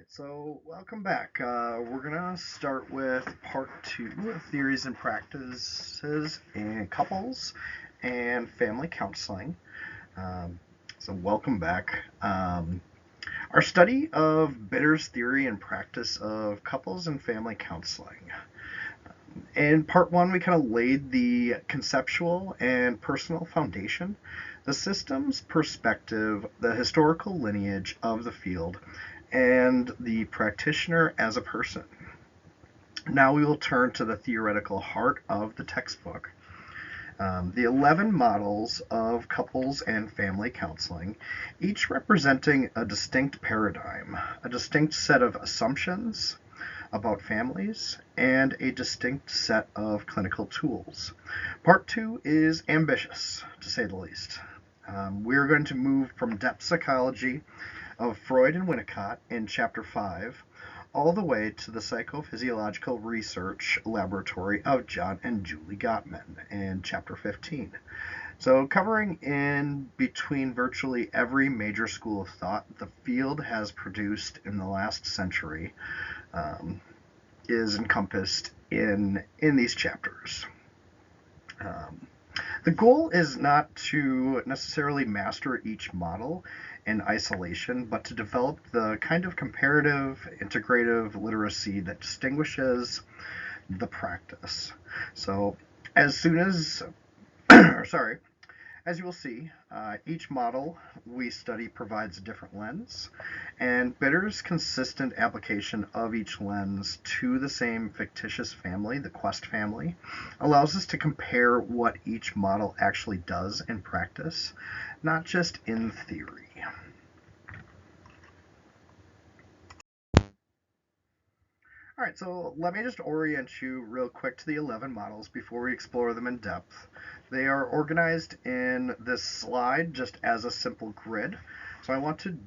So welcome back. We're gonna start with part two of theories and practices in couples and family counseling. Um, so welcome back. Our study of Bitter's theory and practice of couples and family counseling. In part one, we kind of laid the conceptual and personal foundation, the systems perspective, the historical lineage of the field, and the practitioner as a person. Now we will turn to the theoretical heart of the textbook. The 11 models of couples and family counseling, each representing a distinct paradigm, a distinct set of assumptions about families, and a distinct set of clinical tools. Part two is ambitious, to say the least. We're going to move from depth psychology of Freud and Winnicott in Chapter 5 all the way to the psychophysiological research laboratory of John and Julie Gottman in Chapter 15. So, covering in between virtually every major school of thought the field has produced in the last century um, is encompassed in these chapters. Um, the goal is not to necessarily master each model in isolation, but to develop the kind of comparative, integrative literacy that distinguishes the practice. So, as soon as, sorry, as you will see, each model we study provides a different lens, and Bitter's consistent application of each lens to the same fictitious family, the Quest family, allows us to compare what each model actually does in practice, not just in theory. All right, so let me just orient you real quick to the 11 models before we explore them in depth. They are organized in this slide just as a simple grid. So I want to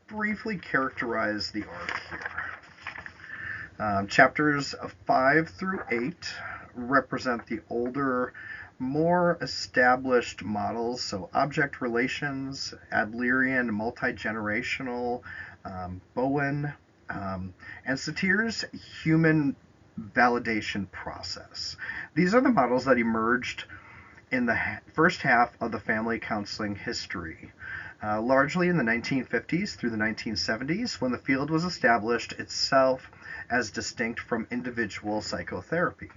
briefly characterize the arc here. Chapters 5 through 8 represent the older, more established models, so object relations, Adlerian, multi-generational, Bowen, and Satir's human validation process. These are the models that emerged in the first half of the family counseling history, largely in the 1950s through the 1970s, when the field was established itself as distinct from individual psychotherapy.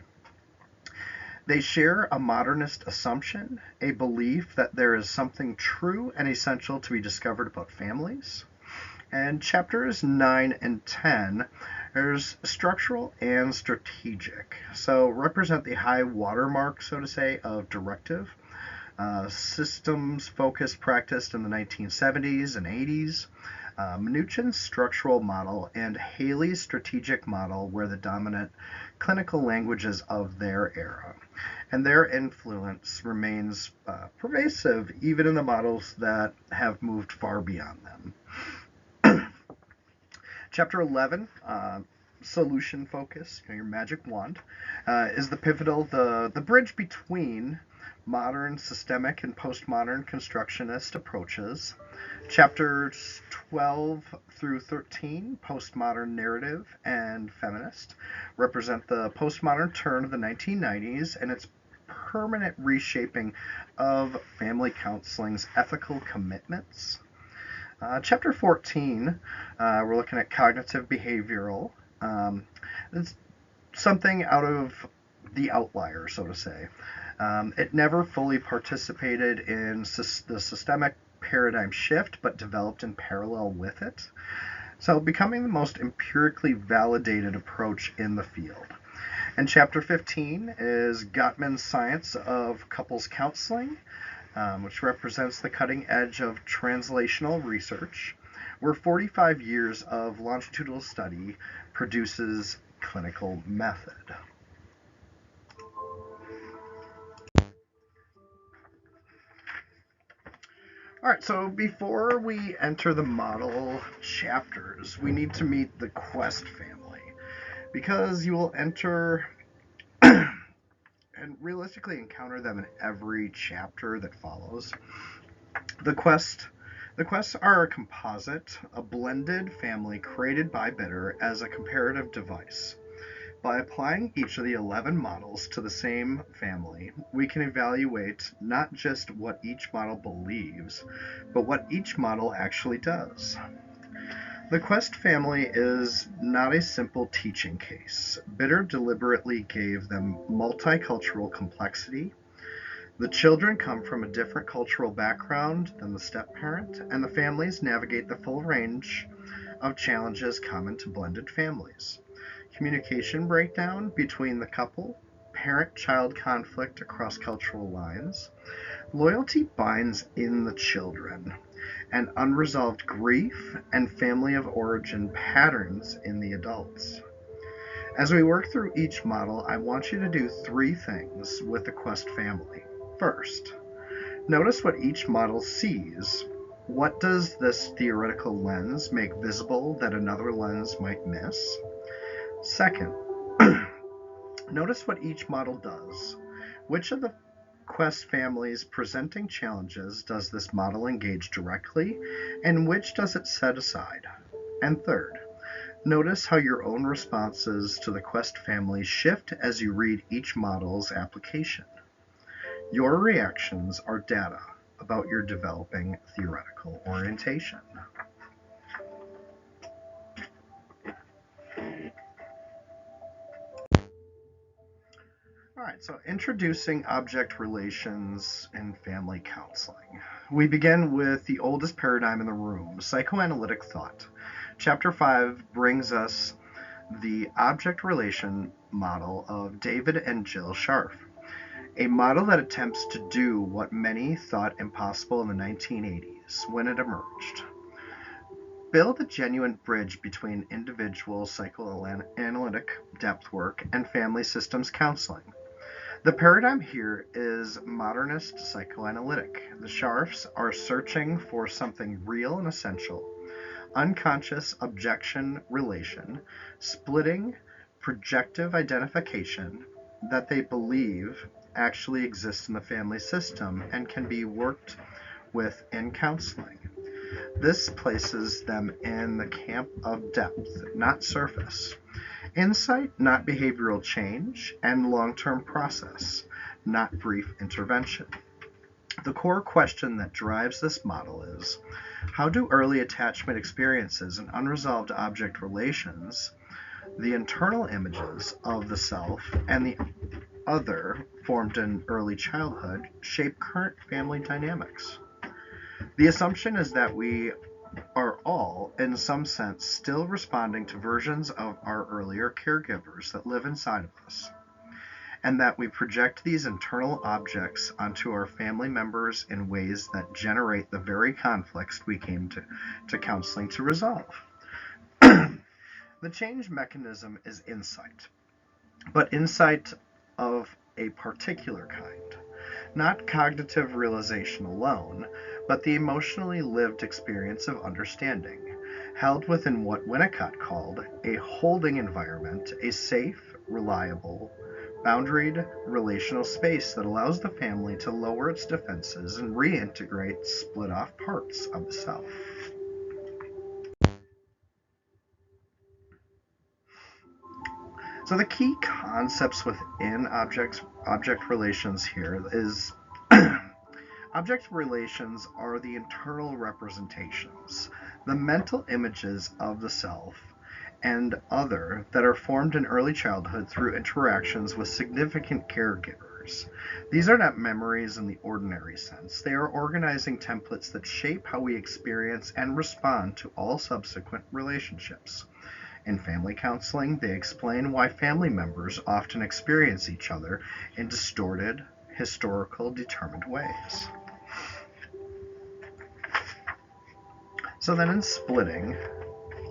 They share a modernist assumption, a belief that there is something true and essential to be discovered about families. And chapters 9 and 10, there's structural and strategic. So represent the high watermark, so to say, of directive. Systems focused practiced in the 1970s and 80s. Mnuchin's structural model and Haley's strategic model were the dominant clinical languages of their era. And their influence remains pervasive even in the models that have moved far beyond them. Chapter 11, solution focus, your magic wand, is the pivotal, the bridge between modern systemic and postmodern constructionist approaches. Chapters 12 through 13, postmodern narrative and feminist, represent the postmodern turn of the 1990s and its permanent reshaping of family counseling's ethical commitments. Chapter 14, we're looking at cognitive behavioral. It's something out of the outlier, so to say. It never fully participated in the systemic paradigm shift, but developed in parallel with it. So, becoming the most empirically validated approach in the field. And chapter 15 is Gottman's Science of Couples Counseling, which represents the cutting edge of translational research, where 45 years of longitudinal study produces clinical method. All right, so before we enter the model chapters, we need to meet the Quest family because you will enter and realistically encounter them in every chapter that follows. The Quest The quests are a composite, a blended family created by Bidder as a comparative device. By applying each of the 11 models to the same family, we can evaluate not just what each model believes, but what each model actually does. The Quest family is not a simple teaching case. Bidder deliberately gave them multicultural complexity. The children come from a different cultural background than the step-parent, and the families navigate the full range of challenges common to blended families. Communication breakdown between the couple, parent-child conflict across cultural lines, loyalty binds in the children, and unresolved grief and family of origin patterns in the adults. As we work through each model, I want you to do three things with the Quest family. First, notice what each model sees. What does this theoretical lens make visible that another lens might miss? Second, notice what each model does. Which of the Quest family's presenting challenges does this model engage directly, and which does it set aside? And third, notice how your own responses to the Quest family shift as you read each model's application. Your reactions are data about your developing theoretical orientation. All right, so introducing object relations in family counseling. We begin with the oldest paradigm in the room, psychoanalytic thought. Chapter 5 brings us the object relation model of David and Jill Scharf, a model that attempts to do what many thought impossible in the 1980s when it emerged. Build a genuine bridge between individual psychoanalytic depth work and family systems counseling. The paradigm here is modernist psychoanalytic. The Scharfs are searching for something real and essential, unconscious objection relation, splitting projective identification that they believe actually exists in the family system and can be worked with in counseling. This places them in the camp of depth, not surface. Insight, not behavioral change, and long-term process, not brief intervention. The core question that drives this model is, how do early attachment experiences and unresolved object relations, the internal images of the self and the other formed in early childhood, shape current family dynamics? The assumption is that we are all, in some sense, still responding to versions of our earlier caregivers that live inside of us, and that we project these internal objects onto our family members in ways that generate the very conflicts we came to counseling to resolve. The change mechanism is insight, but insight of a particular kind. Not cognitive realization alone, but the emotionally lived experience of understanding, held within what Winnicott called a holding environment, a safe, reliable, boundaried relational space that allows the family to lower its defenses and reintegrate split off parts of the self. So the key concepts within object relations here is object relations are the internal representations, the mental images of the self and other that are formed in early childhood through interactions with significant caregivers. These are not memories in the ordinary sense. They are organizing templates that shape how we experience and respond to all subsequent relationships. In family counseling, they explain why family members often experience each other in distorted, historical, determined ways. So then in splitting,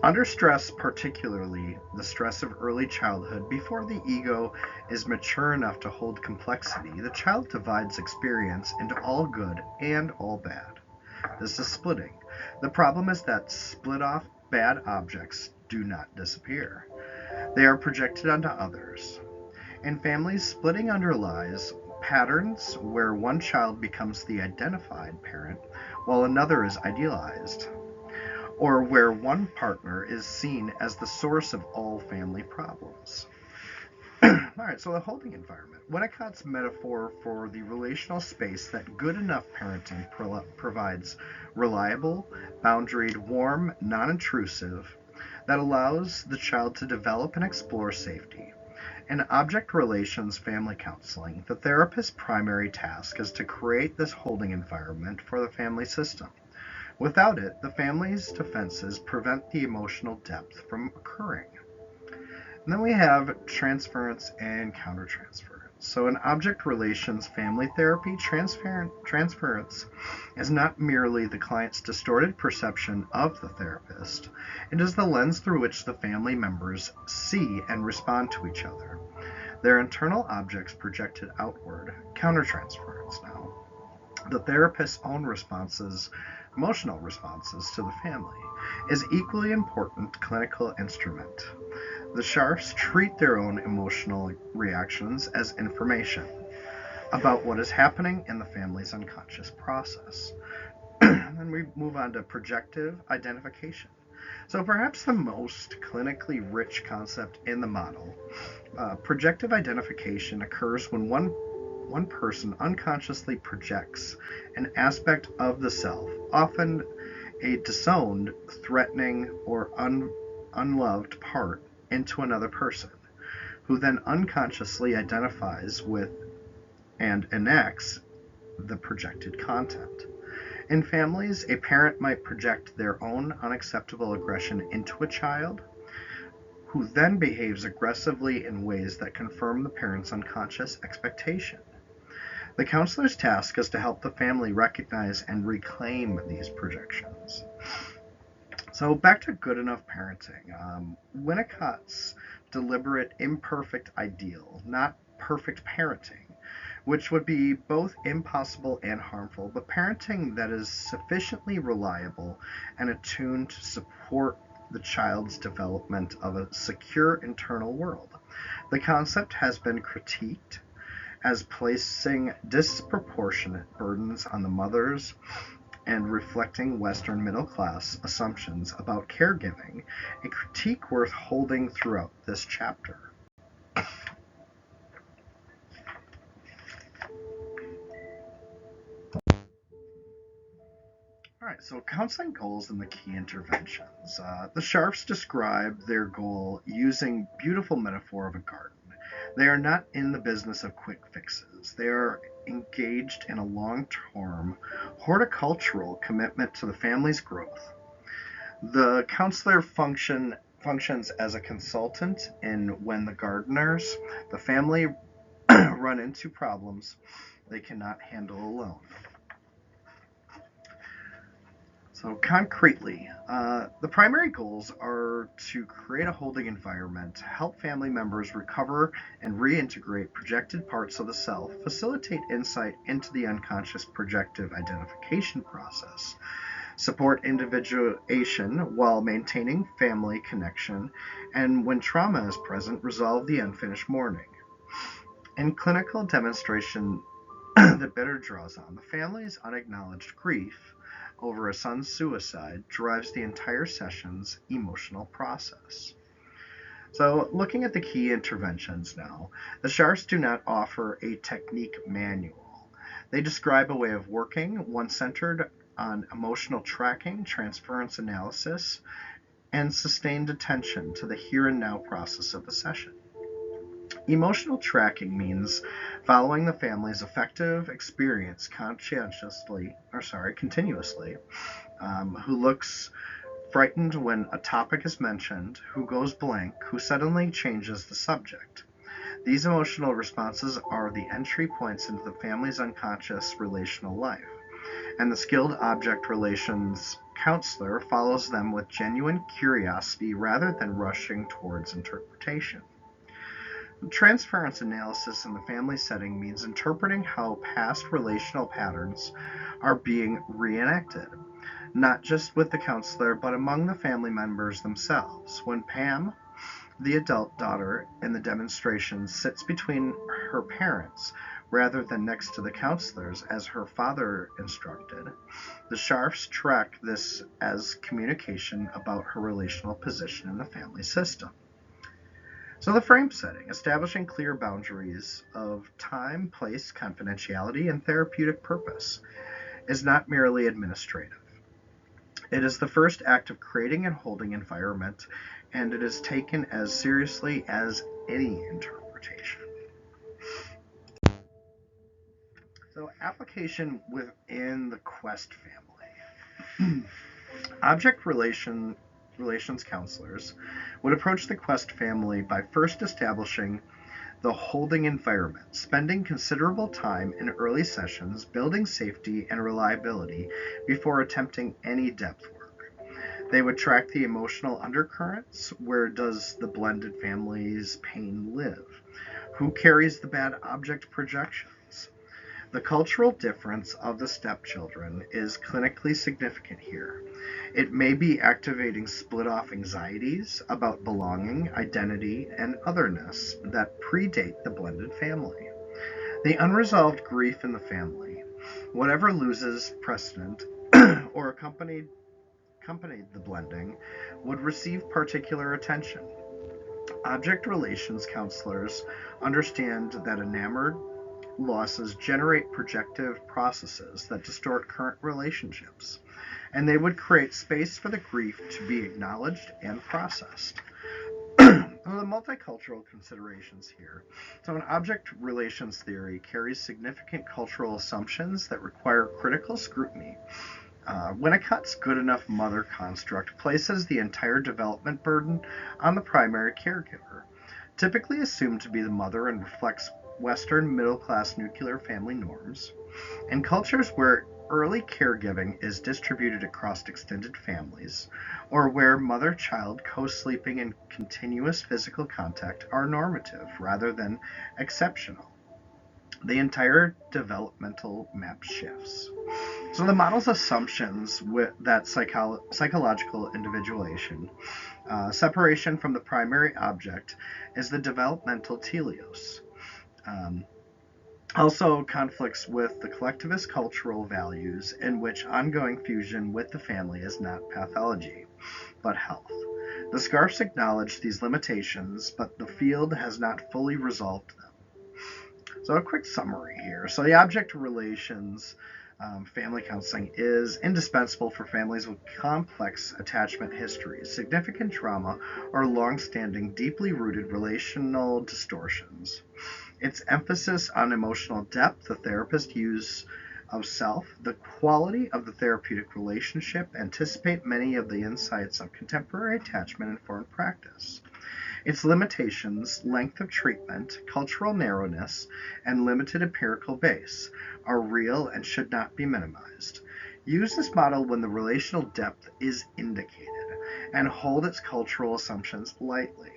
under stress, particularly the stress of early childhood, before the ego is mature enough to hold complexity, the child divides experience into all good and all bad. This is splitting. The problem is that split off bad objects do not disappear. They are projected onto others. In families, splitting underlies patterns where one child becomes the identified parent while another is idealized, or where one partner is seen as the source of all family problems. All right, so the holding environment. Winnicott's metaphor for the relational space that good enough parenting provides reliable, boundaried, warm, non intrusive, that allows the child to develop and explore safety. In object relations family counseling, the therapist's primary task is to create this holding environment for the family system. Without it, the family's defenses prevent the emotional depth from occurring. And then we have transference and countertransference. So in object relations family therapy, transference is not merely the client's distorted perception of the therapist. It is the lens through which the family members see and respond to each other. Their internal objects projected outward. Countertransference now. The therapist's own responses, emotional responses to the family, is equally important clinical instrument. The Sharps treat their own emotional reactions as information about what is happening in the family's unconscious process. Then we move on to projective identification. So perhaps the most clinically rich concept in the model, projective identification occurs when one person unconsciously projects an aspect of the self, often a disowned, threatening, or unloved part, into another person, who then unconsciously identifies with and enacts the projected content. In families, a parent might project their own unacceptable aggression into a child, who then behaves aggressively in ways that confirm the parent's unconscious expectation. The counselor's task is to help the family recognize and reclaim these projections. So back to good enough parenting. Winnicott's deliberate imperfect ideal, not perfect parenting, which would be both impossible and harmful, but parenting that is sufficiently reliable and attuned to support the child's development of a secure internal world. The concept has been critiqued as placing disproportionate burdens on the mothers and reflecting Western middle class assumptions about caregiving, a critique worth holding throughout this chapter. All right, so counseling goals and the key interventions. The Sharps describe their goal using beautiful metaphor of a garden. They are not in the business of quick fixes. They are engaged in a long-term horticultural commitment to the family's growth. The counselor functions as a consultant in when the gardeners, the family, run into problems they cannot handle alone. So concretely, the primary goals are to create a holding environment, help family members recover and reintegrate projected parts of the self, facilitate insight into the unconscious projective identification process, support individuation while maintaining family connection, and when trauma is present, resolve the unfinished mourning. In clinical demonstration, the bitter draws on the family's unacknowledged grief over a son's suicide drives the entire session's emotional process. So, looking at the key interventions now, the Sharps do not offer a technique manual. They describe a way of working, one centered on emotional tracking, transference analysis, and sustained attention to the here and now process of the session. Emotional tracking means following the family's affective experience continuously, who looks frightened when a topic is mentioned, who goes blank, who suddenly changes the subject. These emotional responses are the entry points into the family's unconscious relational life, and the skilled object relations counselor follows them with genuine curiosity rather than rushing towards interpretation. Transference analysis in the family setting means interpreting how past relational patterns are being reenacted, not just with the counselor, but among the family members themselves. When Pam, the adult daughter in the demonstration, sits between her parents, rather than next to the counselors as her father instructed. The Scharfs track this as communication about her relational position in the family system. So the frame setting, establishing clear boundaries of time, place, confidentiality, and therapeutic purpose, is not merely administrative. It is the first act of creating and holding environment, and it is taken as seriously as any interpretation. So application within the Quest family. Object relations counselors would approach the Quest family by first establishing the holding environment, spending considerable time in early sessions building safety and reliability before attempting any depth work. They would track the emotional undercurrents. Where does the blended family's pain live? Who carries the bad object projections? The cultural difference of the stepchildren is clinically significant here. It may be activating split-off anxieties about belonging, identity, and otherness that predate the blended family. The unresolved grief in the family, whatever loses precedent or accompanied the blending, would receive particular attention. Object relations counselors understand that enamored losses generate projective processes that distort current relationships, and they would create space for the grief to be acknowledged and processed. The multicultural considerations here. So, an object relations theory carries significant cultural assumptions that require critical scrutiny. Winnicott's good enough mother construct places the entire development burden on the primary caregiver, typically assumed to be the mother, and reflects Western middle-class nuclear family norms. In cultures where early caregiving is distributed across extended families, or where mother-child co-sleeping and continuous physical contact are normative rather than exceptional, the entire developmental map shifts. So the model's assumptions with that psychological individuation, separation from the primary object, is the developmental teleos. Um, Also conflicts with the collectivist cultural values in which ongoing fusion with the family is not pathology, but health. The Scarfs acknowledge these limitations, but the field has not fully resolved them. So a quick summary here. So the object relations family counseling is indispensable for families with complex attachment histories, significant trauma, or long-standing, deeply rooted relational distortions. Its emphasis on emotional depth, the therapist's use of self, the quality of the therapeutic relationship anticipate many of the insights of contemporary attachment-informed practice. Its limitations, length of treatment, cultural narrowness, and limited empirical base, are real and should not be minimized. Use this model when the relational depth is indicated, and hold its cultural assumptions lightly.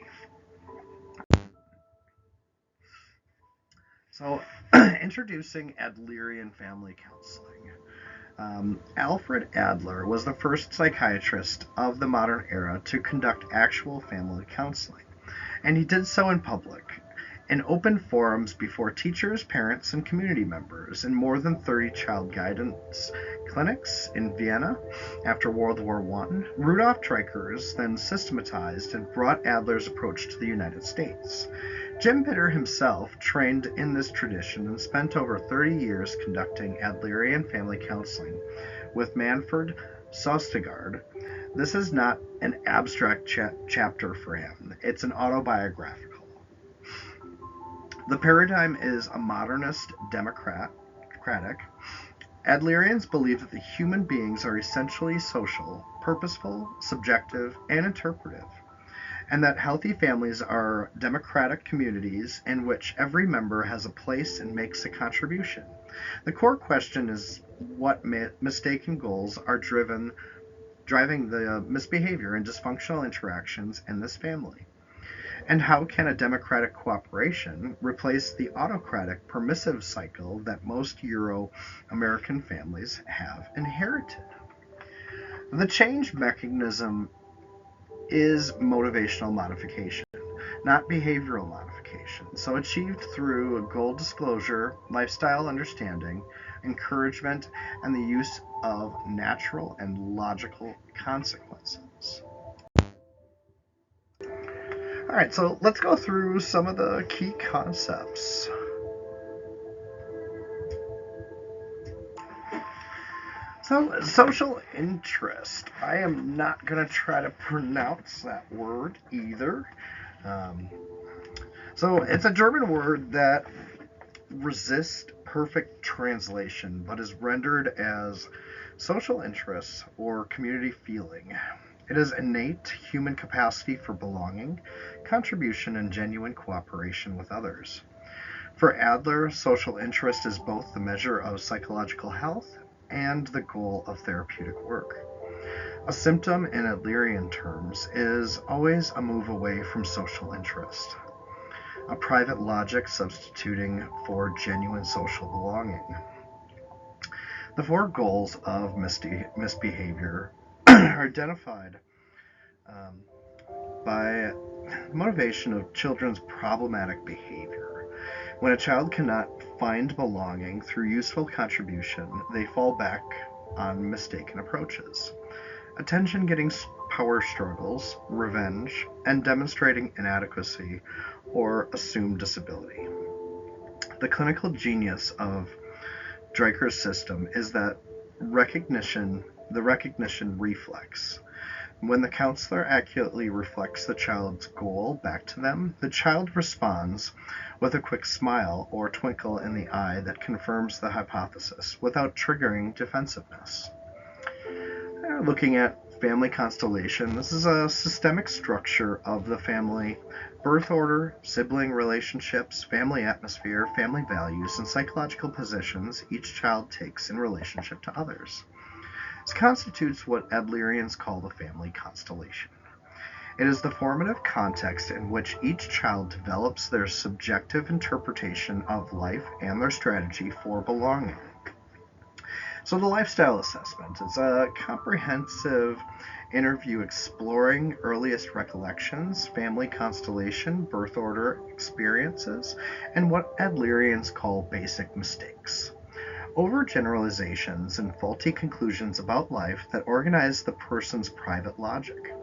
So, introducing Adlerian family counseling. Alfred Adler was the first psychiatrist of the modern era to conduct actual family counseling, and he did so in public, in open forums before teachers, parents, and community members, in more than 30 child guidance clinics in Vienna after World War I. Rudolf Dreikurs then systematized and brought Adler's approach to the United States. Jim Bitter himself trained in this tradition and spent over 30 years conducting Adlerian family counseling with Manfred Sostegard. This is not an abstract chapter for him, it's an autobiographical. The paradigm is a modernist democratic. Adlerians believe that the human beings are essentially social, purposeful, subjective, and interpretive, and that healthy families are democratic communities in which every member has a place and makes a contribution. The core question is what mistaken goals are driving the misbehavior and dysfunctional interactions in this family. And how can a democratic cooperation replace the autocratic permissive cycle that most Euro-American families have inherited? The change mechanism is motivational modification, not behavioral modification. constellation. So achieved through goal disclosure, lifestyle understanding, encouragement, and the use of natural and logical consequences. All right, so let's go through some of the key concepts. So, social interest. I am not going to try to pronounce that word either. So, it's a German word that resists perfect translation, but is rendered as social interest or community feeling. It is innate human capacity for belonging, contribution, and genuine cooperation with others. For Adler, social interest is both the measure of psychological health and the goal of therapeutic work. A symptom in Adlerian terms is always a move away from social interest, a private logic substituting for genuine social belonging. The four goals of misbehavior are identified by motivation of children's problematic behavior. When a child cannot find belonging through useful contribution, they fall back on mistaken approaches. Attention-getting power struggles, revenge, and demonstrating inadequacy or assumed disability. The clinical genius of Dreiker's system is that the recognition reflex. When the counselor accurately reflects the child's goal back to them, the child responds with a quick smile or twinkle in the eye that confirms the hypothesis without triggering defensiveness. Looking at family constellation, this is a systemic structure of the family: birth order, sibling relationships, family atmosphere, family values, and psychological positions each child takes in relationship to others. This constitutes what Adlerians call the family constellation. It is the formative context in which each child develops their subjective interpretation of life and their strategy for belonging. So the lifestyle assessment is a comprehensive interview exploring earliest recollections, family constellation, birth order experiences, and what Adlerians call basic mistakes. Overgeneralizations and faulty conclusions about life that organize the person's private logic.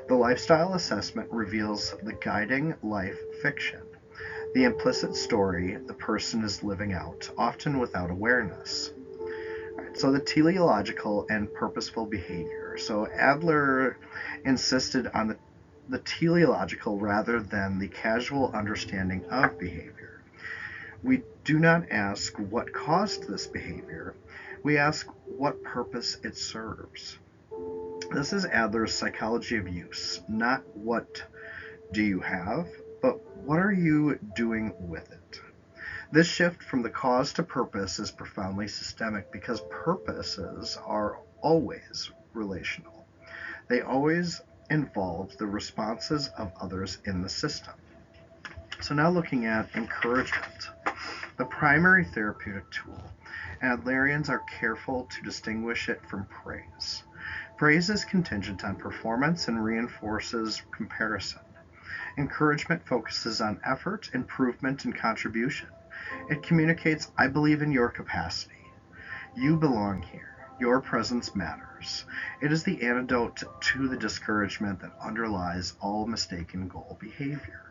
The lifestyle assessment reveals the guiding life fiction, the implicit story the person is living out, often without awareness. So the teleological and purposeful behavior. So Adler insisted on the teleological rather than the casual understanding of behavior. We do not ask what caused this behavior. We ask what purpose it serves. This is Adler's psychology of use, not what do you have, but what are you doing with it? This shift from the cause to purpose is profoundly systemic because purposes are always relational. They always involve the responses of others in the system. So now looking at encouragement, the primary therapeutic tool. Adlerians are careful to distinguish it from praise. Praise is contingent on performance and reinforces comparison. Encouragement focuses on effort, improvement, and contribution. It communicates, I believe in your capacity. You belong here. Your presence matters. It is the antidote to the discouragement that underlies all mistaken goal behavior.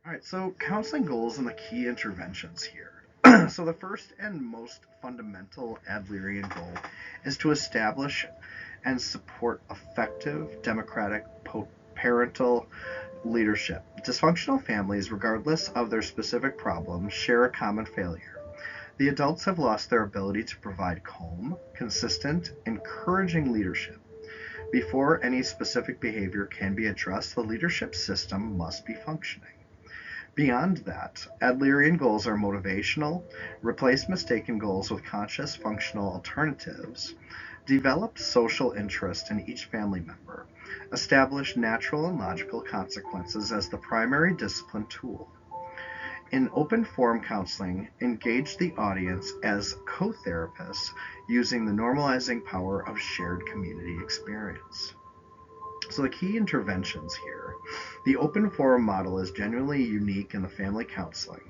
All right, so counseling goals and the key interventions here. So the first and most fundamental Adlerian goal is to establish and support effective democratic parental leadership. Dysfunctional families, regardless of their specific problems, share a common failure. The adults have lost their ability to provide calm, consistent, encouraging leadership. Before any specific behavior can be addressed, the leadership system must be functioning. Beyond that, Adlerian goals are motivational, replace mistaken goals with conscious functional alternatives, develop social interest in each family member, establish natural and logical consequences as the primary discipline tool. In open forum counseling, engage the audience as co-therapists using the normalizing power of shared community experience. So the key interventions here. The open forum model is genuinely unique in the family counseling.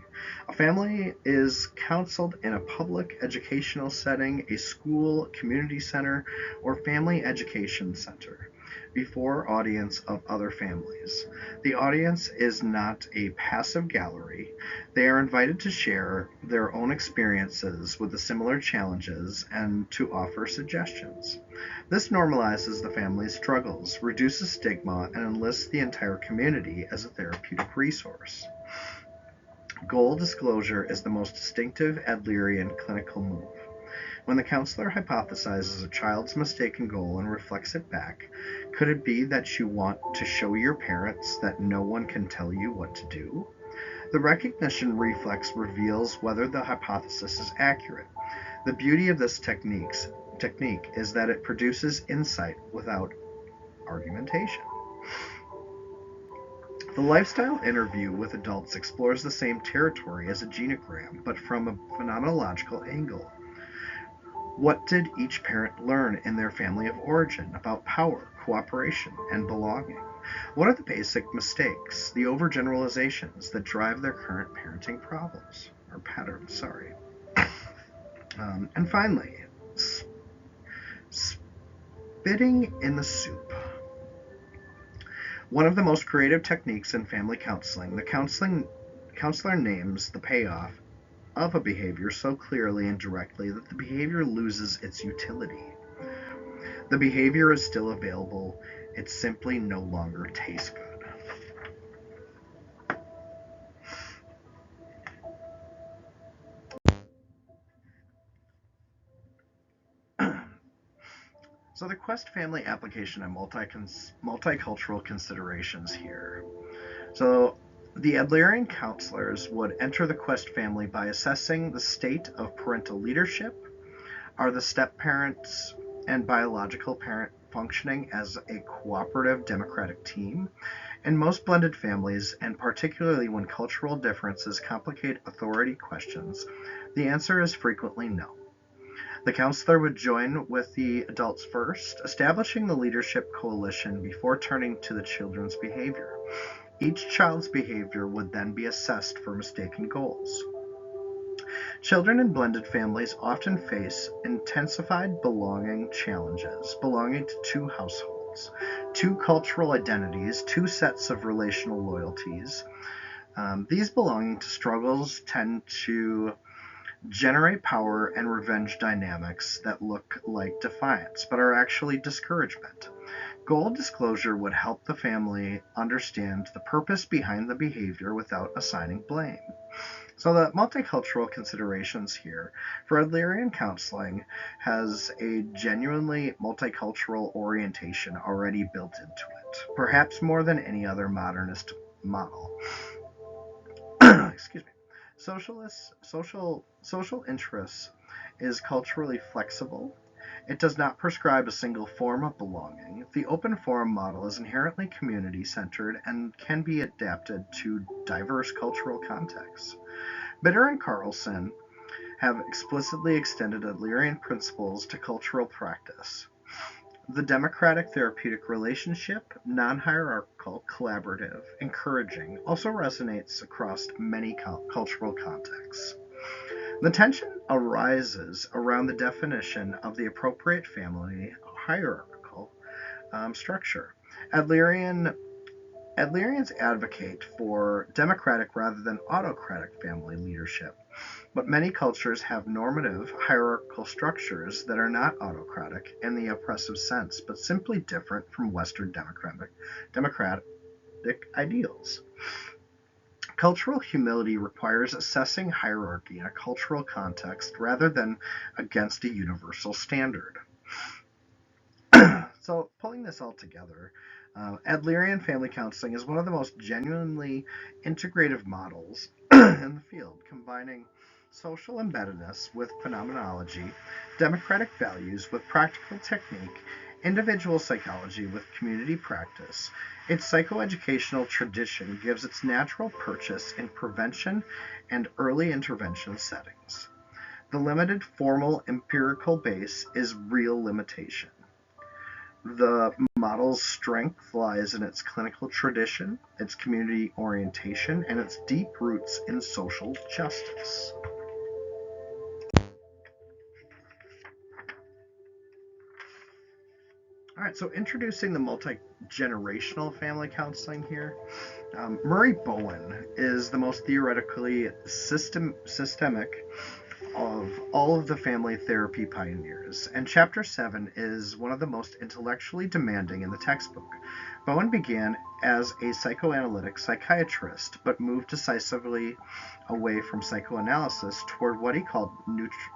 A family is counseled in a public educational setting, a school, community center, or family education center before audience of other families. The audience is not a passive gallery. They are invited to share their own experiences with the similar challenges and to offer suggestions. This normalizes the family's struggles, reduces stigma, and enlists the entire community as a therapeutic resource. Goal disclosure is the most distinctive Adlerian clinical move. When the counselor hypothesizes a child's mistaken goal and reflects it back, could it be that you want to show your parents that no one can tell you what to do? The recognition reflex reveals whether the hypothesis is accurate. The beauty of this technique is that it produces insight without argumentation. The lifestyle interview with adults explores the same territory as a genogram, but from a phenomenological angle. What did each parent learn in their family of origin about power, cooperation, and belonging? What are the basic mistakes, the overgeneralizations that drive their current parenting problems, or patterns, sorry. And finally, spitting in the soup. One of the most creative techniques in family counseling, the counselor names the payoff of a behavior so clearly and directly that the behavior loses its utility. The behavior is still available, it simply no longer tastes good. So the Quest family application and multicultural considerations here. So the Adlerian counselors would enter the Quest family by assessing the state of parental leadership. Are the step parents and biological parent functioning as a cooperative democratic team? In most blended families, and particularly when cultural differences complicate authority questions, the answer is frequently no. The counselor would join with the adults first, establishing the leadership coalition before turning to the children's behavior. Each child's behavior would then be assessed for mistaken goals. Children in blended families often face intensified belonging challenges, belonging to two households, two cultural identities, two sets of relational loyalties. These belonging to struggles tend to generate power and revenge dynamics that look like defiance, but are actually discouragement. Goal disclosure would help the family understand the purpose behind the behavior without assigning blame. So the multicultural considerations here for Adlerian counseling has a genuinely multicultural orientation already built into it, perhaps more than any other modernist model. Excuse me. Social interests is culturally flexible. It does not prescribe a single form of belonging. The open forum model is inherently community centered and can be adapted to diverse cultural contexts. Bitter and Carlson have explicitly extended Adlerian principles to cultural practice. The democratic therapeutic relationship, non hierarchical, collaborative, encouraging, also resonates across many cultural contexts. The tension arises around the definition of the appropriate family hierarchical structure. Adlerians advocate for democratic rather than autocratic family leadership, but many cultures have normative hierarchical structures that are not autocratic in the oppressive sense, but simply different from Western democratic ideals. Cultural humility requires assessing hierarchy in a cultural context rather than against a universal standard. So, pulling this all together, Adlerian family counseling is one of the most genuinely integrative models in the field, combining social embeddedness with phenomenology, democratic values with practical technique, individual psychology with community practice. Its psychoeducational tradition gives its natural purchase in prevention and early intervention settings. The limited formal empirical base is real limitation. The model's strength lies in its clinical tradition, its community orientation, and its deep roots in social justice. All right, so introducing the multi-generational family counseling here. Murray Bowen is the most theoretically systemic of all of the family therapy pioneers, and Chapter 7 is one of the most intellectually demanding in the textbook. Bowen began as a psychoanalytic psychiatrist, but moved decisively away from psychoanalysis toward what he called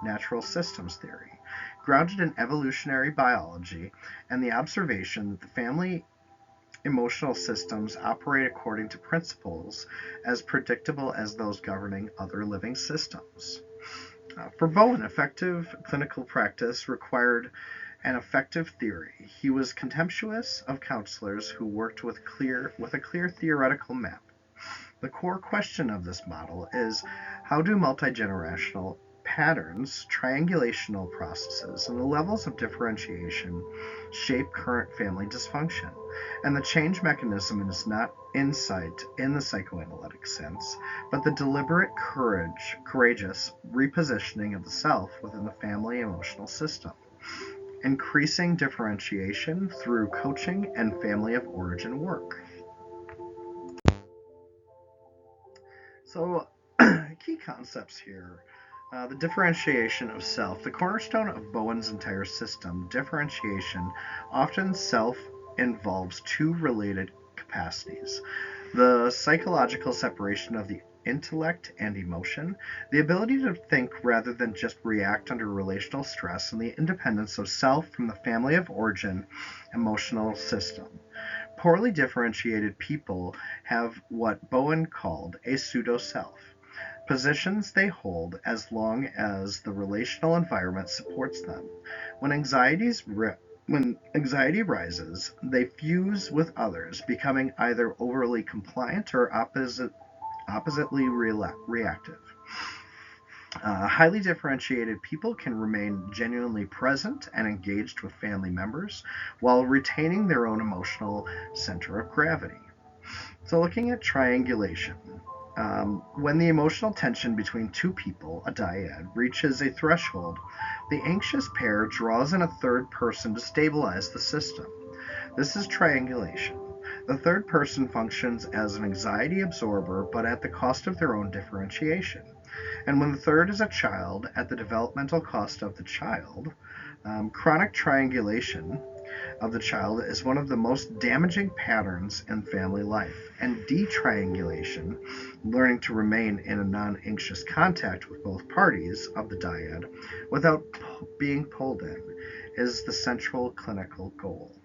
natural systems theory, grounded in evolutionary biology and the observation that the family emotional systems operate according to principles as predictable as those governing other living systems. For Bowen, effective clinical practice required an effective theory. He was contemptuous of counselors who worked with a clear theoretical map. The core question of this model is, how do multi-generational patterns, triangulational processes, and the levels of differentiation shape current family dysfunction? And the change mechanism is not insight in the psychoanalytic sense, but the deliberate courageous repositioning of the self within the family emotional system. Increasing differentiation through coaching and family of origin work. So, key concepts here. The differentiation of self. The cornerstone of Bowen's entire system, differentiation, often self involves two related capacities: the psychological separation of the intellect and emotion, the ability to think rather than just react under relational stress, and the independence of self from the family of origin emotional system. Poorly differentiated people have what Bowen called a pseudo-self, positions they hold as long as the relational environment supports them. When when anxiety rises, they fuse with others, becoming either overly compliant or oppositely reactive. Highly differentiated people can remain genuinely present and engaged with family members while retaining their own emotional center of gravity. So, looking at triangulation, when the emotional tension between two people, a dyad, reaches a threshold, the anxious pair draws in a third person to stabilize the system. This is triangulation. The third person functions as an anxiety absorber, but at the cost of their own differentiation. And when the third is a child, at the developmental cost of the child, chronic triangulation of the child is one of the most damaging patterns in family life. And detriangulation, learning to remain in a non anxious contact with both parties of the dyad without being pulled in, is the central clinical goal.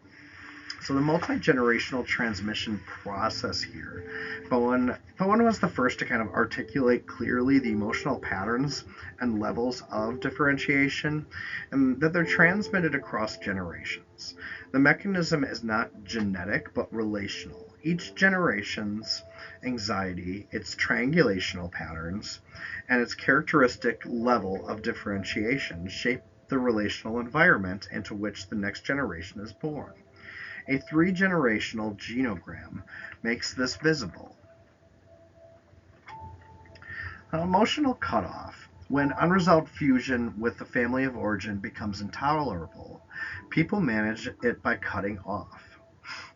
So the multi-generational transmission process here, Bowen was the first to kind of articulate clearly the emotional patterns and levels of differentiation, and that they're transmitted across generations. The mechanism is not genetic but relational. Each generation's anxiety, its triangulational patterns, and its characteristic level of differentiation shape the relational environment into which the next generation is born. A three-generational genogram makes this visible. An emotional cutoff. When unresolved fusion with the family of origin becomes intolerable, people manage it by cutting off,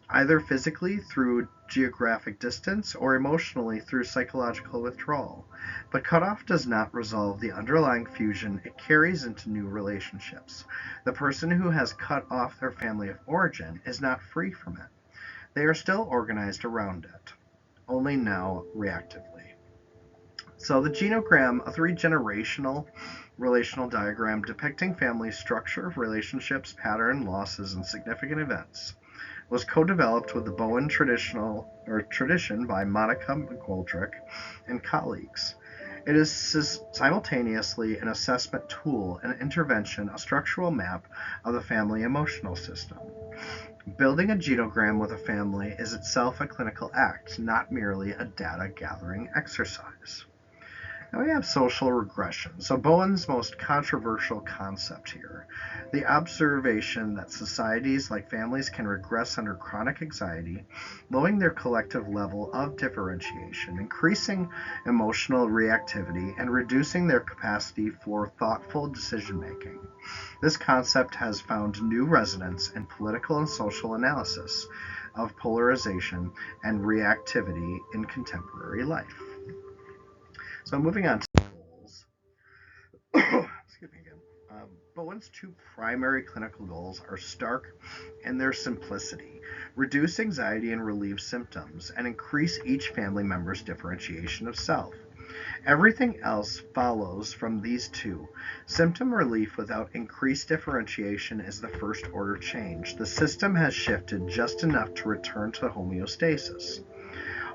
either physically through geographic distance or emotionally through psychological withdrawal. But cutoff does not resolve the underlying fusion it carries into new relationships. The person who has cut off their family of origin is not free from it. They are still organized around it, only now reactively. So the genogram, a three-generational relational diagram depicting family structure, relationships, pattern, losses, and significant events, was co-developed with the Bowen tradition by Monica McGoldrick and colleagues. It is simultaneously an assessment tool, an intervention, a structural map of the family emotional system. Building a genogram with a family is itself a clinical act, not merely a data gathering exercise. Now we have social regression. So Bowen's most controversial concept here. The observation that societies like families can regress under chronic anxiety, lowering their collective level of differentiation, increasing emotional reactivity, and reducing their capacity for thoughtful decision making. This concept has found new resonance in political and social analysis of polarization and reactivity in contemporary life. So moving on to goals. Excuse me again. Bowen's two primary clinical goals are stark in their simplicity: reduce anxiety and relieve symptoms, and increase each family member's differentiation of self. Everything else follows from these two. Symptom relief without increased differentiation is the first order change. The system has shifted just enough to return to homeostasis.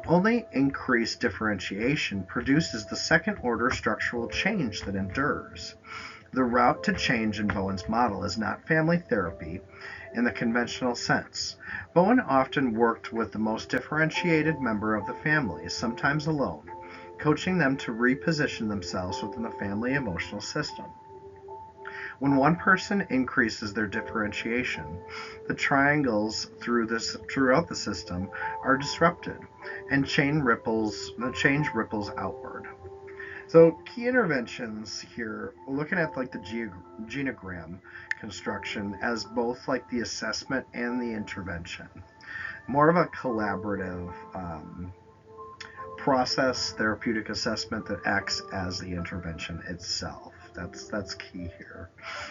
Only increased differentiation produces the second order structural change that endures. The route to change in Bowen's model is not family therapy in the conventional sense. Bowen often worked with the most differentiated member of the family, sometimes alone, coaching them to reposition themselves within the family emotional system. When one person increases their differentiation, the triangles throughout the system are disrupted, and the change ripples outward. So key interventions here, looking at like the genogram construction as both like the assessment and the intervention. More of a collaborative process, therapeutic assessment that acts as the intervention itself. That's key here.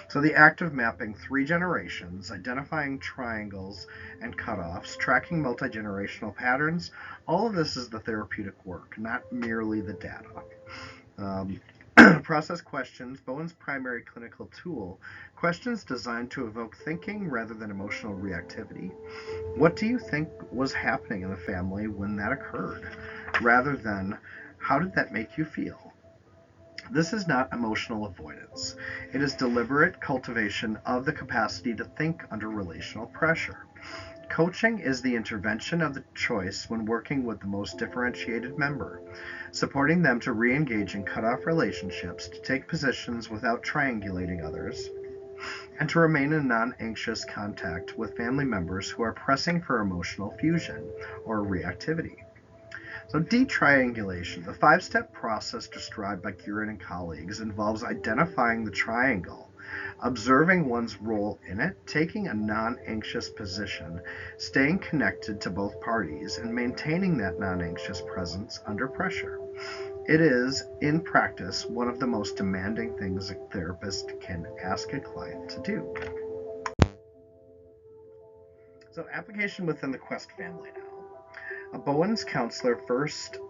So the act of mapping three generations, identifying triangles and cutoffs, tracking multi-generational patterns, all of this is the therapeutic work, not merely the data. Um, Process questions, Bowen's primary clinical tool. Questions designed to evoke thinking rather than emotional reactivity. What do you think was happening in the family when that occurred? Rather than, how did that make you feel? This is not emotional avoidance. It is deliberate cultivation of the capacity to think under relational pressure. Coaching is the intervention of the choice when working with the most differentiated member, supporting them to re-engage in cut-off relationships, to take positions without triangulating others, and to remain in non-anxious contact with family members who are pressing for emotional fusion or reactivity. So detriangulation, the five-step process described by Guerin and colleagues, involves identifying the triangle, observing one's role in it, taking a non-anxious position, staying connected to both parties, and maintaining that non-anxious presence under pressure. It is, in practice, one of the most demanding things a therapist can ask a client to do. So application within the Quest family now. A Bowen's counselor first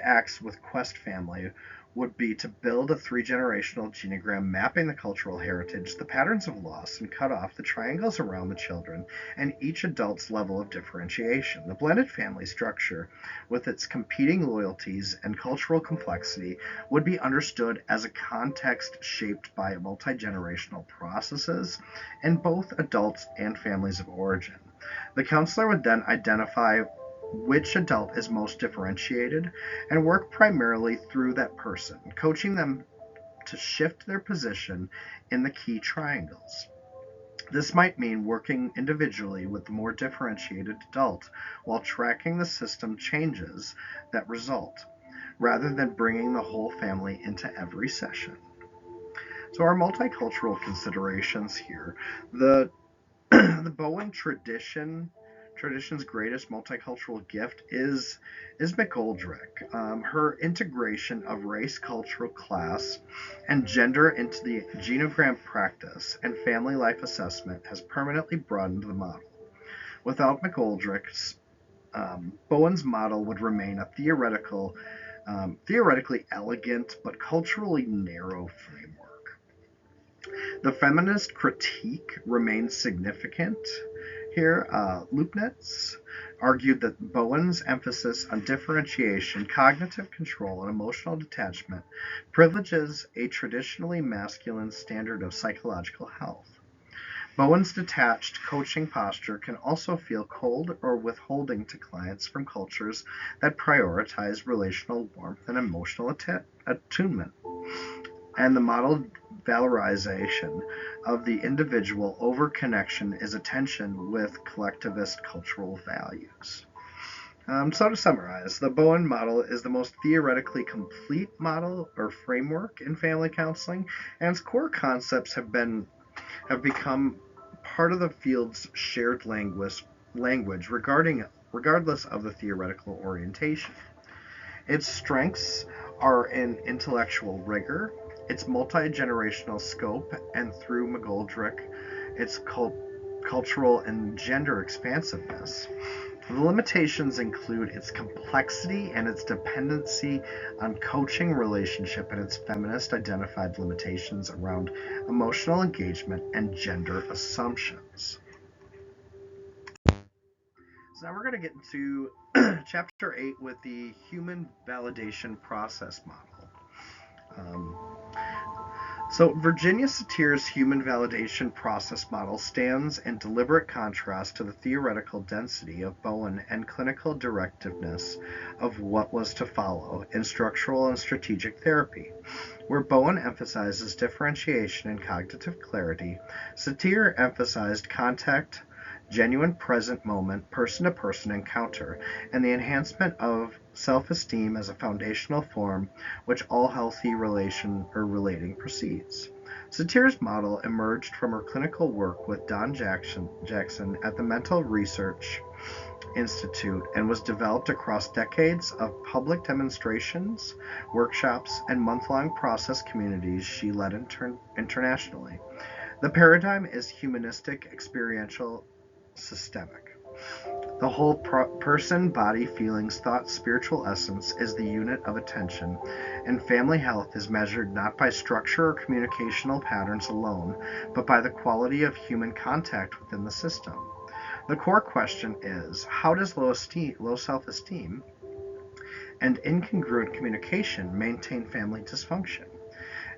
acts with Quest family would be to build a three-generational genogram mapping the cultural heritage, the patterns of loss, and cut off the triangles around the children and each adult's level of differentiation. The blended family structure, with its competing loyalties and cultural complexity, would be understood as a context shaped by multi-generational processes in both adults and families of origin. The counselor would then identify which adult is most differentiated and work primarily through that person, coaching them to shift their position in the key triangles. This might mean working individually with the more differentiated adult while tracking the system changes that result, rather than bringing the whole family into every session. So, our multicultural considerations here: the the Bowen tradition's greatest multicultural gift is McGoldrick. Her integration of race, cultural class, and gender into the genogram practice and family life assessment has permanently broadened the model. Without McGoldrick's, Bowen's model would remain a theoretically elegant but culturally narrow framework. The feminist critique remains significant here. Leibniz argued that Bowen's emphasis on differentiation, cognitive control, and emotional detachment privileges a traditionally masculine standard of psychological health. Bowen's detached coaching posture can also feel cold or withholding to clients from cultures that prioritize relational warmth and emotional attunement. And the model valorization of the individual over connection is a tension with collectivist cultural values. So to summarize, the Bowen model is the most theoretically complete model or framework in family counseling, and its core concepts have become part of the field's shared language regardless of the theoretical orientation. Its strengths are in intellectual rigor, its multi-generational scope, and through McGoldrick, its cultural and gender expansiveness. The limitations include its complexity and its dependency on coaching relationship and its feminist identified limitations around emotional engagement and gender assumptions. So now we're going to get into Chapter 8 with the human validation process model. So Virginia Satir's human validation process model stands in deliberate contrast to the theoretical density of Bowen and clinical directiveness of what was to follow in structural and strategic therapy. Where Bowen emphasizes differentiation and cognitive clarity, Satir emphasized contact, genuine present moment, person to person encounter, and the enhancement of self esteem as a foundational form which all healthy relation or relating proceeds. Satir's model emerged from her clinical work with Don Jackson at the Mental Research Institute and was developed across decades of public demonstrations, workshops, and month-long process communities she led internationally. The paradigm is humanistic, experiential, systemic. The whole person, body, feelings, thoughts, spiritual essence is the unit of attention, and family health is measured not by structure or communicational patterns alone, but by the quality of human contact within the system. The core question is, how does low self-esteem and incongruent communication maintain family dysfunction?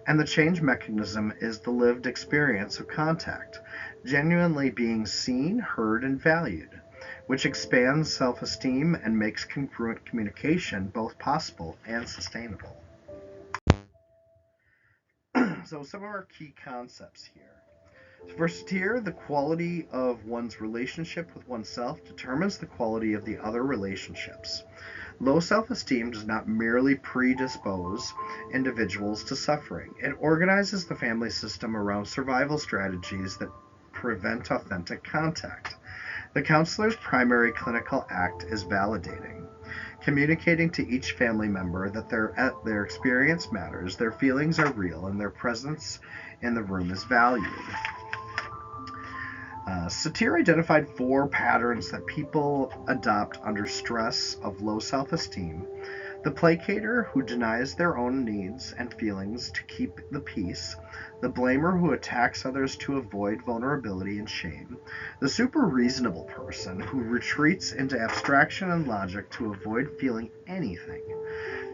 And the change mechanism is the lived experience of contact, genuinely being seen, heard, and valued, which expands self-esteem and makes congruent communication both possible and sustainable. So some of our key concepts here. First here, the quality of one's relationship with oneself determines the quality of the other relationships. Low self-esteem does not merely predispose individuals to suffering. It organizes the family system around survival strategies that prevent authentic contact. The counselor's primary clinical act is validating, communicating to each family member that their experience matters, their feelings are real, and their presence in the room is valued. Satir identified 4 patterns that people adopt under stress of low self-esteem. The placator, who denies their own needs and feelings to keep the peace. The blamer, who attacks others to avoid vulnerability and shame. The super reasonable person, who retreats into abstraction and logic to avoid feeling anything.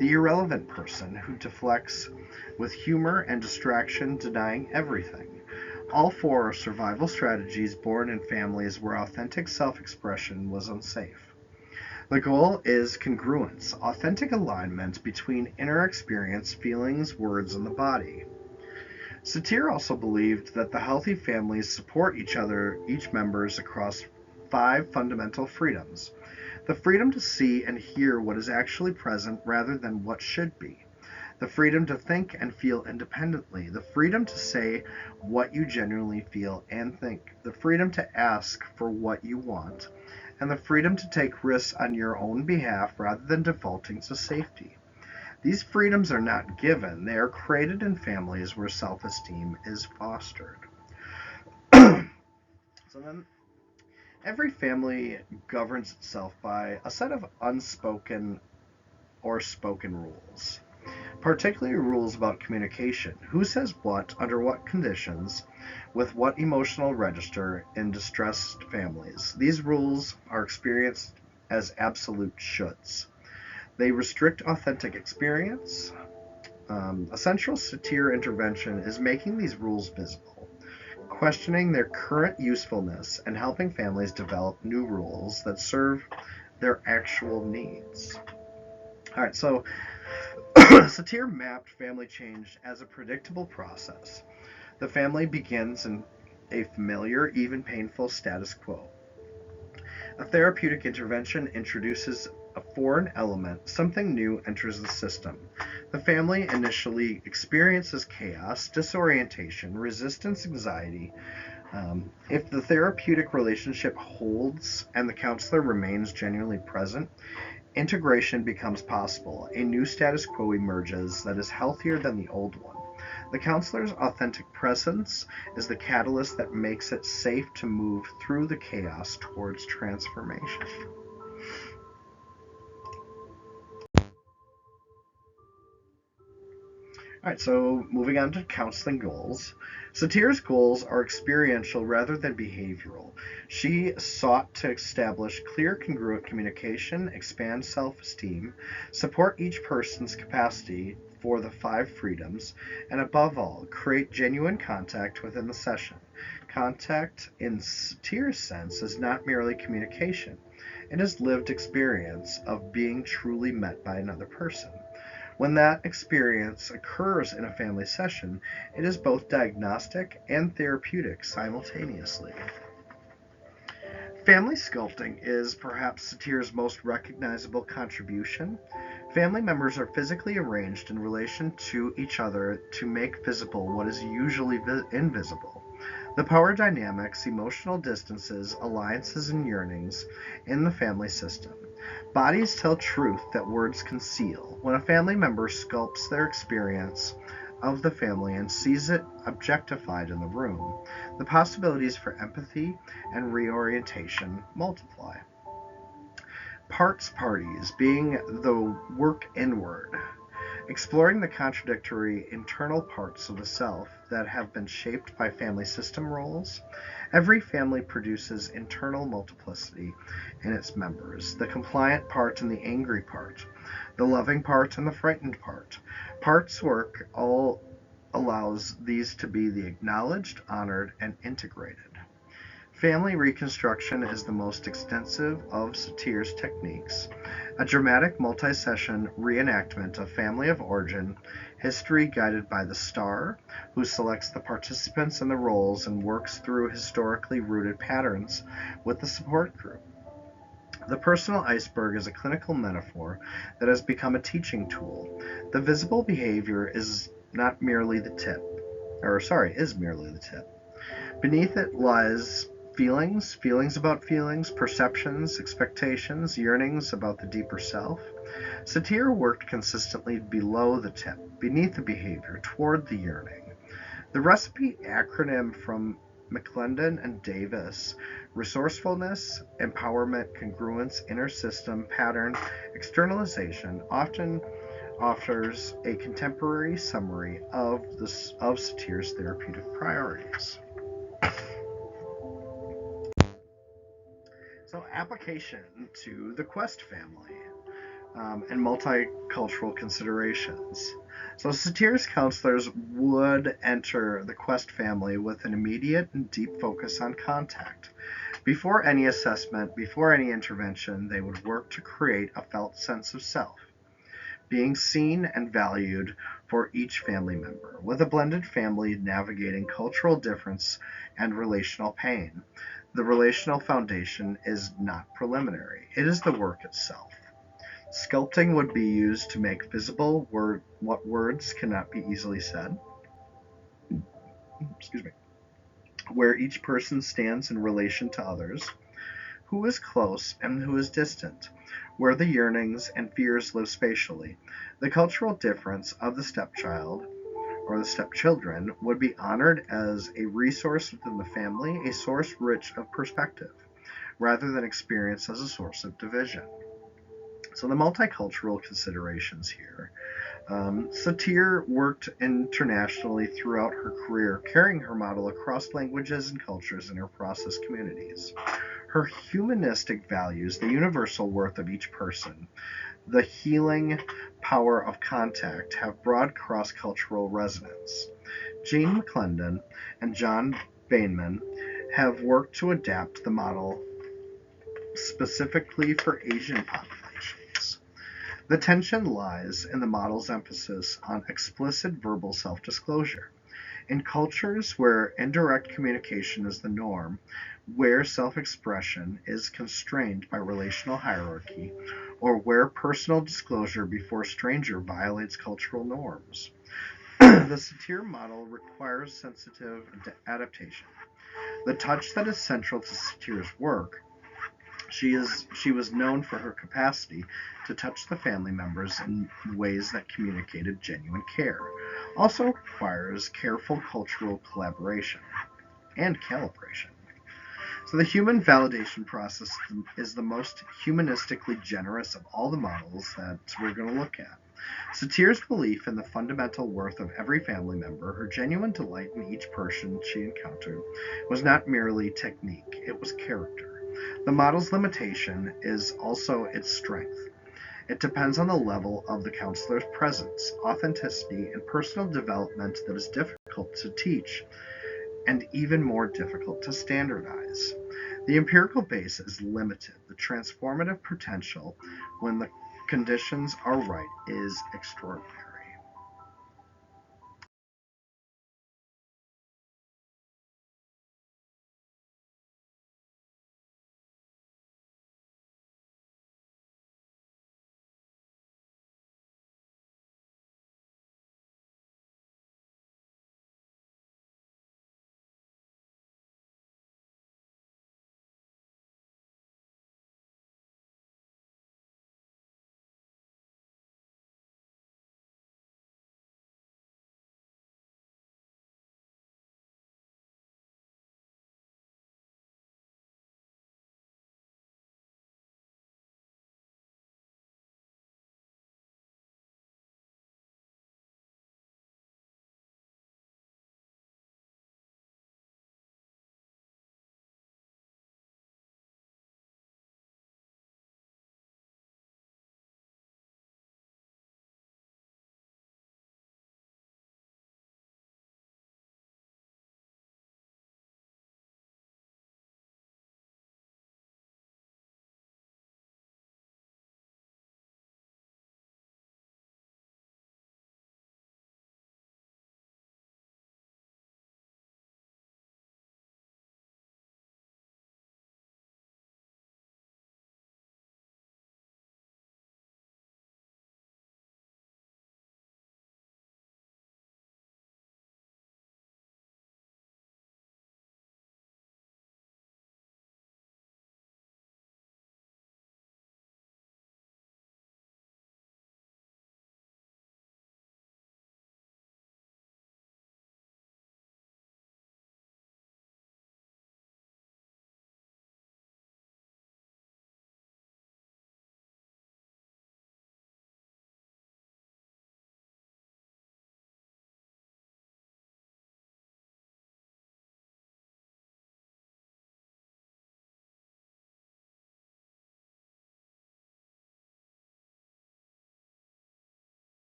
The irrelevant person, who deflects with humor and distraction, denying everything. All 4 are survival strategies born in families where authentic self-expression was unsafe. The goal is congruence, authentic alignment between inner experience, feelings, words, and the body. Satir also believed that the healthy families support each members across 5 fundamental freedoms. The freedom to see and hear what is actually present rather than what should be. The freedom to think and feel independently, the freedom to say what you genuinely feel and think, the freedom to ask for what you want, and the freedom to take risks on your own behalf rather than defaulting to safety. These freedoms are not given, they are created in families where self-esteem is fostered. So then, every family governs itself by a set of unspoken or spoken rules. Particularly rules about communication. Who says what, under what conditions, with what emotional register in distressed families. These rules are experienced as absolute shoulds. They restrict authentic experience. A central Satir intervention is making these rules visible. questioning their current usefulness and helping families develop new rules that serve their actual needs. All right, so Satir mapped family change as a predictable process. The family begins in a familiar, even painful status quo. A therapeutic intervention introduces a foreign element, something new enters the system. The family initially experiences chaos, disorientation, resistance, anxiety. If the therapeutic relationship holds and the counselor remains genuinely present, integration becomes possible. A new status quo emerges that is healthier than the old one. The counselor's authentic presence is the catalyst that makes it safe to move through the chaos towards transformation. All right, so moving on to counseling goals. Satir's goals are experiential rather than behavioral. She sought to establish clear, congruent communication, expand self esteem, support each person's capacity for the five freedoms, and above all, create genuine contact within the session. Contact, in Satir's sense, is not merely communication, it is lived experience of being truly met by another person. When that experience occurs in a family session, it is both diagnostic and therapeutic simultaneously. Family sculpting is perhaps Satir's most recognizable contribution. Family members are physically arranged in relation to each other to make visible what is usually invisible. The power dynamics, emotional distances, alliances, and yearnings in the family system. Bodies tell truth that words conceal. When a family member sculpts their experience of the family and sees it objectified in the room, the possibilities for empathy and reorientation multiply. Parts parties being the work inward, exploring the contradictory internal parts of the self that have been shaped by family system roles. Every family produces internal multiplicity in its members, the compliant part and the angry part, the loving part and the frightened part. Parts work all allows these to be the acknowledged, honored, and integrated. Family reconstruction is the most extensive of Satir's techniques. A dramatic multi-session reenactment of family of origin, history guided by the star, who selects the participants and the roles and works through historically rooted patterns with the support group. The personal iceberg is a clinical metaphor that has become a teaching tool. The visible behavior is not merely the tip, is merely the tip. Beneath it lies feelings about feelings, perceptions, expectations, yearnings about the deeper self. Satir worked consistently below the tip, beneath the behavior, toward the yearning. The recipe acronym from McClendon and Davis: resourcefulness, empowerment, congruence, inner system, pattern, externalization, often offers a contemporary summary of Satir's therapeutic priorities. So, application to the Quest family and multicultural considerations. So, Satir's counselors would enter the Quest family with an immediate and deep focus on contact. Before any assessment, before any intervention, they would work to create a felt sense of self, being seen and valued for each family member, with a blended family navigating cultural difference and relational pain. The relational foundation is not preliminary, it is the work itself. Sculpting would be used to make visible what words cannot be easily said. Excuse me. Where each person stands in relation to others, who is close and who is distant, where the yearnings and fears live spatially. The cultural difference of the stepchild or the stepchildren would be honored as a resource within the family, a source rich of perspective, rather than experience as a source of division. So the multicultural considerations here. Satir worked internationally throughout her career, carrying her model across languages and cultures in her process communities. Her humanistic values, the universal worth of each person, the healing power of contact, have broad cross cultural resonance. Jean McClendon and John Feynman have worked to adapt the model specifically for Asian populations. The tension lies in the model's emphasis on explicit verbal self-disclosure. In cultures where indirect communication is the norm, where self-expression is constrained by relational hierarchy, or where personal disclosure before a stranger violates cultural norms, the satir model requires sensitive adaptation. The touch that is central to satir's work, she was known for her capacity to touch the family members in ways that communicated genuine care, also requires careful cultural collaboration and calibration. So the human validation process is the most humanistically generous of all the models that we're going to look at. Satir's belief in the fundamental worth of every family member, her genuine delight in each person she encountered, was not merely technique, it was character. The model's limitation is also its strength. It depends on the level of the counselor's presence, authenticity, and personal development that is difficult to teach and even more difficult to standardize. The empirical base is limited. The transformative potential, when the conditions are right, is extraordinary.